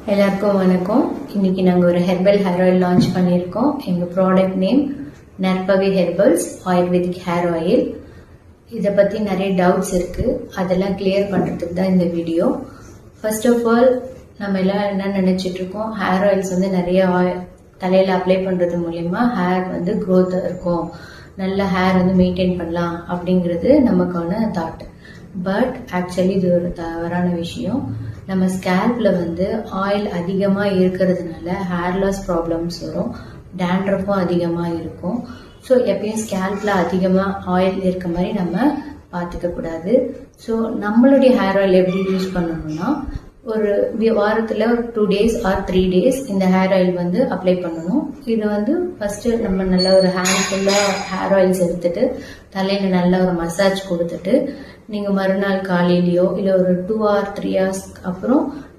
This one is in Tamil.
எல்லாருக்கும் வணக்கம். இன்னைக்கு நாங்கள் ஒரு ஹெர்பல் ஹேர் ஆயில் லான்ச் பண்ணியிருக்கோம். எங்கள் ப்ராடக்ட் நேம் நற்பவி ஹெர்பல்ஸ் ஆயுர்வேதிக் ஹேர் ஆயில். இதை பற்றி நிறைய டவுட்ஸ் இருக்குது, அதெல்லாம் கிளியர் பண்ணுறதுக்கு தான் இந்த வீடியோ. ஃபர்ஸ்ட் ஆஃப் ஆல், நம்ம எல்லாம் என்ன நினச்சிட்டு இருக்கோம், ஹேர் ஆயில்ஸ் வந்து நிறைய தலையில் அப்ளை பண்ணுறது மூலிமா ஹேர் வந்து க்ரோத் இருக்கும், நல்ல ஹேர் வந்து மெயின்டைன் பண்ணலாம் அப்படிங்கிறது நமக்கான தாட். பட் ஆக்சுவலி இது ஒரு தவறான விஷயம். நம்ம ஸ்கேல்ப்ல வந்து ஆயில் அதிகமாக இருக்கிறதுனால ஹேர் லாஸ் ப்ராப்ளம்ஸ் வரும், டேண்ட்ரஃபும் அதிகமாக இருக்கும். ஸோ எப்பயும் ஸ்கேல்ப்ல அதிகமாக ஆயில் இருக்க மாதிரி நம்ம பார்த்துக்க கூடாது. ஸோ நம்மளுடைய ஹேர் ஆயில் எப்படி யூஸ் பண்ணணும்னா, ஒரு வாரத்தில் ஒரு 2 days ஆர் 3 days இந்த ஹேர் ஆயில் வந்து அப்ளை பண்ணணும். இது வந்து ஃபர்ஸ்ட்டு நம்ம நல்லா ஒரு ஹேண்ட்ஃபுல்லாக ஹேர் ஆயில்ஸ் எடுத்துட்டு தலையில் நல்லா ஒரு மசாஜ் கொடுத்துட்டு நீங்கள் மறுநாள் காலையிலையோ இல்லை ஒரு 2 or 3 hours அப்புறம்